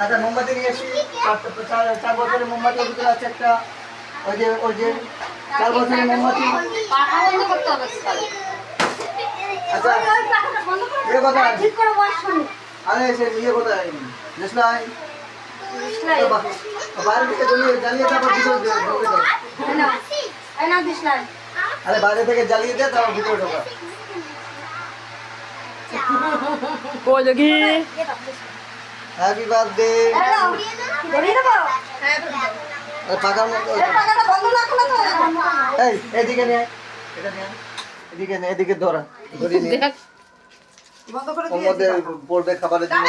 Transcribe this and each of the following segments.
আচ্ছা মোমবাতি নিয়ে এসি। 4 বছরের মোমবাতির ভিতরে আছে একটা ওই যে 4 বছরের মোমবাতি। পাখা বন্ধ করতে হবে তাহলে। আচ্ছা ইয়ে কোথায়? ঠিক করে বস শুনি। আরে সে নিয়ে কোথায়? দেশলাই বাইরে থেকে জ্বালিয়ে তারপর ভিতরে ঢোকে দাও। এই না দিশলাই। আরে বাইরে থেকে জ্বালিয়ে দে তারপর ভিতরে ঢোকা। কই দেখি হ্যাপি বার্থডে। ধরিয়ে দেবো? আরে পাকার মতো পাখাটা বন্ধ না করলে তো এই এদিকে নিয়ে আয়। এটা নিয়ে আয়। এদিকে নে, এদিকে ধরা ধরি নিয়ে দেখ বন্ধ করে ওর মধ্যে পড়বে খাবারের জন্য।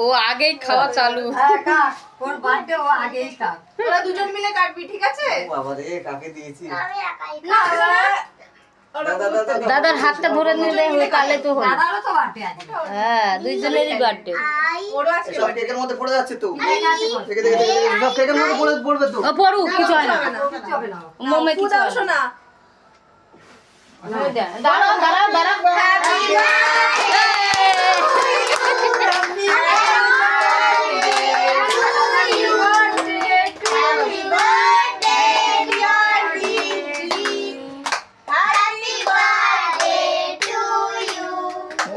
ও আগেই খাওয়া চালু। হ্যাঁ কাট ওর বার্থডে ও আগেই কাট তোরা দুজন মিলে কাটবি ঠিক আছে? বাবা রে কাকে দিয়েছি? দাদার হাতটা ধরে নিলে হয়ে তাহলে তো হলো। দাদারও তো বার্থডে আছে হ্যাঁ দুইজনেরই বার্থডে। ওরও আজকে সব কেকের মধ্যে পড়ে যাচ্ছে তো। আছে দেখে দেখে দেখে সব কেকের মধ্যে পড়বে তো। ও পড়ুক কিছু হয় না। কিছু হবে না মোমে কিছু দাও হয় না। শোনা। দাঁড়াও দাঁড়াও দাঁড়াও। হ্যাপি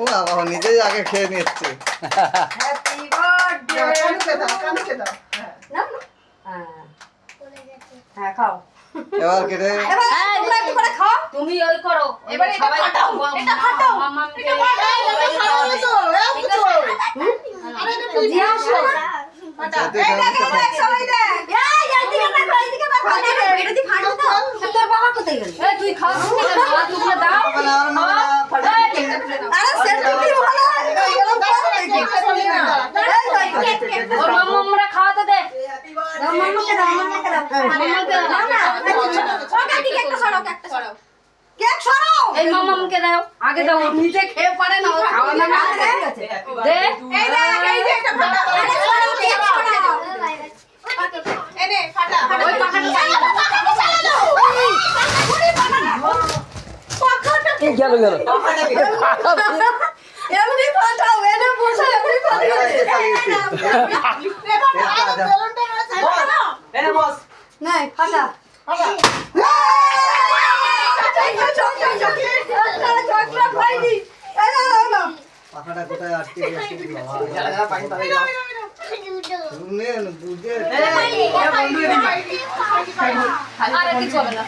ও বাবা নিজেই আগে খেয়ে নিচ্ছে। হ্যাপি বার্থডে কানুকে দাও। না হ্যাঁ খাও এবার কেটে এবার তোমরা একটু করে খাও তুমি ওই করো এবার এটা ফাটাও, এটা ফাটাও। মামাকে এটা ফাটাও, এটা ফাটাও তো, জিয়া আসো যাতে এই দেখ, খাবে। এবার একসঙ্গে দেখ। এইদিকে দেখো এইদিকে দেখো এটা দি ফাটো তো তোর বাবা কোথায় গেল এই তুই খাও তুমি দাও আরে সেটা কি ভালো এগুলো পারো নাকি ওর মাম্মামরা খাওয়াতে দে। মামাকে দাও মামাকে দাও মাম্মাকে দাও। না ওকে ঠিক একটা সরাও, একটা সরাও। কেক সরাও এই মাম্মামকে দাও আগে দাও ও নিজে খেয়ে পারে না ও খাওয়া না দে। এই দেখ, এই যে এটা ফাটাও। আরে সরাও কেক সরাও এনে, ফাটা। ওই পাখাটা চালিয়ে দাও। গেল এমনি ফাটাও এনে বসে এমনি ফাটাও এবার এটা চালিয়েছে। নাই ফাটা পাখাটা কোথায় আটকে গেছে বাবা। শুনে বুঝে আরে কিছু হবে না।